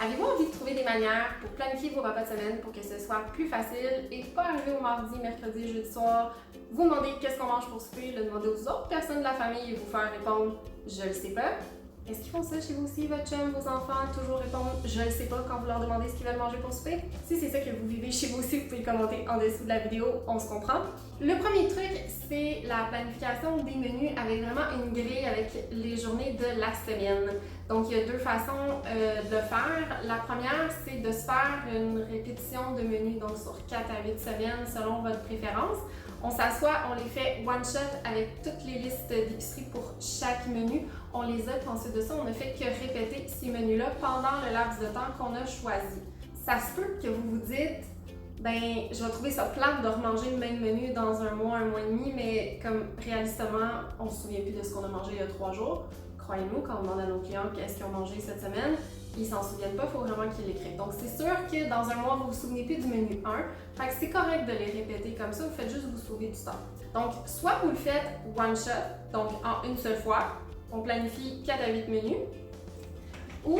Avez-vous envie de trouver des manières pour planifier vos repas de semaine pour que ce soit plus facile et pas arriver au mardi, mercredi, jeudi soir, vous demander qu'est-ce qu'on mange pour souper, le demander aux autres personnes de la famille et vous faire répondre « je le sais pas ». Est-ce qu'ils font ça chez vous aussi, votre chum, vos enfants, toujours répondre « je le sais pas » quand vous leur demandez ce qu'ils veulent manger pour souper? Si c'est ça que vous vivez chez vous aussi, vous pouvez commenter en dessous de la vidéo, on se comprend. Le premier truc, c'est la planification des menus avec vraiment une grille avec les journées de la semaine. Donc, il y a deux façons de le faire. La première, c'est de se faire une répétition de menus, donc sur 4 à 8 semaines selon votre préférence. On s'assoit, on les fait one shot avec toutes les listes d'épicerie pour chaque menu. On les a, puis ensuite de ça, on ne fait que répéter ces menus-là pendant le laps de temps qu'on a choisi. Ça se peut que vous vous dites, ben, je vais trouver ça plate de remanger le même menu dans un mois et demi, mais comme réalistement, on ne se souvient plus de ce qu'on a mangé il y a 3 jours. Croyez-nous, quand on demande à nos clients qu'est-ce qu'ils ont mangé cette semaine, ils s'en souviennent pas, il faut vraiment qu'ils l'écrivent. Donc c'est sûr que dans un mois, vous vous souvenez plus du menu 1, fait que c'est correct de les répéter comme ça, vous faites juste vous sauver du temps. Donc soit vous le faites one shot, donc en une seule fois, on planifie 4 à 8 menus, ou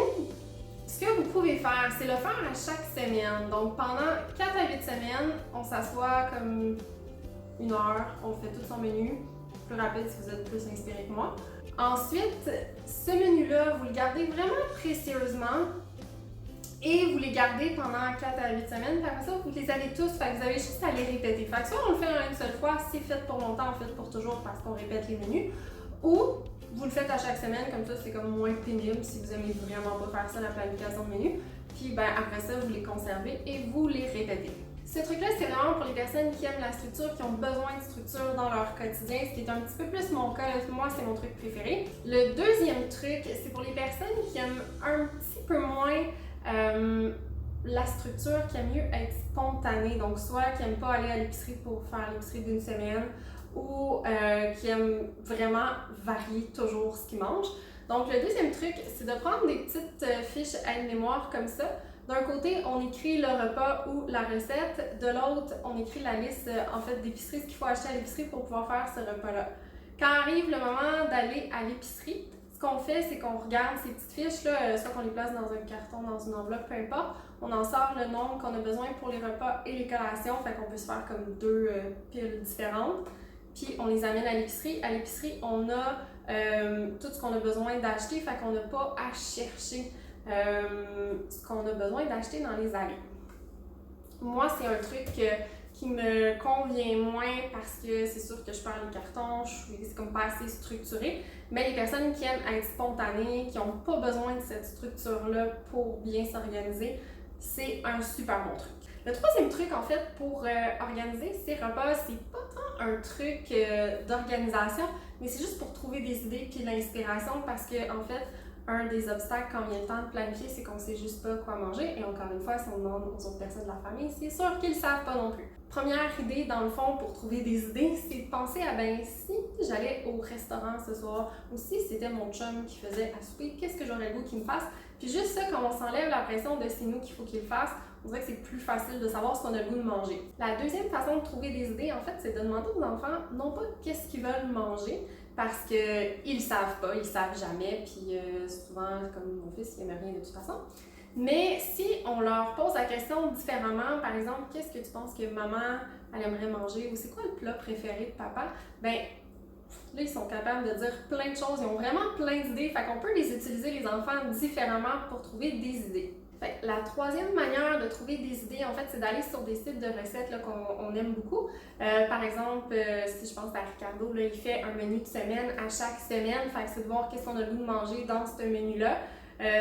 ce que vous pouvez faire, c'est le faire à chaque semaine. Donc pendant 4 à 8 semaines, on s'assoit comme 1 heure, on fait tout son menu, plus rapide si vous êtes plus inspiré que moi. Ensuite, ce menu-là, vous le gardez vraiment précieusement et vous les gardez pendant 4 à 8 semaines. Puis après ça, vous les avez tous, fait que vous avez juste à les répéter. Fait que soit on le fait en une seule fois, c'est fait pour longtemps, on fait pour toujours parce qu'on répète les menus, ou vous le faites à chaque semaine, comme ça c'est comme moins pénible si vous aimez vraiment pas faire ça, la planification de menus. Puis ben, après ça, vous les conservez et vous les répétez. Ce truc-là, c'est vraiment pour les personnes qui aiment la structure, qui ont besoin de structure dans leur quotidien, ce qui est un petit peu plus mon cas. Moi, c'est mon truc préféré. Le deuxième truc, c'est pour les personnes qui aiment un petit peu moins la structure, qui aiment mieux être spontanée. Donc, soit qui n'aiment pas aller à l'épicerie pour faire l'épicerie d'une semaine, ou qui aiment vraiment varier toujours ce qu'ils mangent. Donc, le deuxième truc, c'est de prendre des petites fiches aide-mémoire comme ça. D'un côté, on écrit le repas ou la recette. De l'autre, on écrit la liste en fait d'épicerie, ce qu'il faut acheter à l'épicerie pour pouvoir faire ce repas-là. Quand arrive le moment d'aller à l'épicerie, ce qu'on fait, c'est qu'on regarde ces petites fiches-là, soit qu'on les place dans un carton, dans une enveloppe, peu importe. On en sort le nombre qu'on a besoin pour les repas et les collations, fait qu'on peut se faire comme 2 piles différentes. Puis on les amène à l'épicerie. À l'épicerie, on a tout ce qu'on a besoin d'acheter, fait qu'on n'a pas à chercher ce qu'on a besoin d'acheter dans les allées. Moi, c'est un truc qui me convient moins parce que c'est sûr que je perds les cartons, c'est comme pas assez structuré. Mais les personnes qui aiment être spontanées, qui n'ont pas besoin de cette structure-là pour bien s'organiser, c'est un super bon truc. Le troisième truc, en fait, pour organiser ces repas, c'est pas tant un truc d'organisation, mais c'est juste pour trouver des idées et de l'inspiration parce que, en fait, un des obstacles quand il y a le temps de planifier, c'est qu'on sait juste pas quoi manger. Et encore une fois, si on demande aux autres personnes de la famille, c'est sûr qu'ils savent pas non plus. Première idée, dans le fond, pour trouver des idées, c'est de penser à ben si j'allais au restaurant ce soir, ou si c'était mon chum qui faisait à souper, qu'est-ce que j'aurais le goût qu'il me fasse? Puis juste ça, quand on s'enlève la pression de c'est nous qu'il faut qu'il le fasse, on dirait que c'est plus facile de savoir ce qu'on a le goût de manger. La deuxième façon de trouver des idées, en fait, c'est de demander aux enfants, non pas qu'est-ce qu'ils veulent manger, parce qu'ils savent pas, ils savent jamais, puis souvent, comme mon fils, il aime rien de toute façon. Mais si on leur pose la question différemment, par exemple, qu'est-ce que tu penses que maman, elle aimerait manger, ou c'est quoi le plat préféré de papa, ben là, ils sont capables de dire plein de choses, ils ont vraiment plein d'idées, fait qu'on peut les utiliser, les enfants, différemment pour trouver des idées. Fait que la troisième manière de trouver des idées, en fait, c'est d'aller sur des sites de recettes qu'on aime beaucoup. Par exemple, si je pense à Ricardo, là, il fait un menu de semaine à chaque semaine. Fait que c'est de voir qu'est-ce qu'on a le goût de manger dans ce menu-là.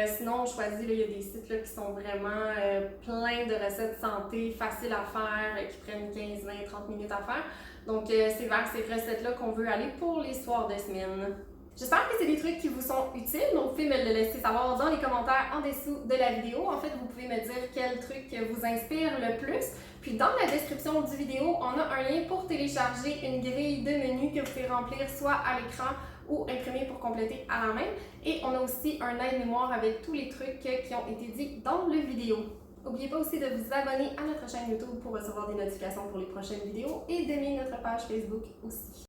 Sinon, on choisit, là, il y a des sites là, qui sont vraiment pleins de recettes santé, faciles à faire, qui prennent 15, 20, 30 minutes à faire. Donc, c'est vers ces recettes-là qu'on veut aller pour les soirs de semaine. J'espère que c'est des trucs qui vous sont utiles, donc vous pouvez me le laisser savoir dans les commentaires en dessous de la vidéo. En fait, vous pouvez me dire quel truc vous inspire le plus. Puis dans la description du vidéo, on a un lien pour télécharger une grille de menus que vous pouvez remplir soit à l'écran ou imprimer pour compléter à la main. Et on a aussi un aide-mémoire avec tous les trucs qui ont été dits dans la vidéo. N'oubliez pas aussi de vous abonner à notre chaîne YouTube pour recevoir des notifications pour les prochaines vidéos et d'aimer notre page Facebook aussi.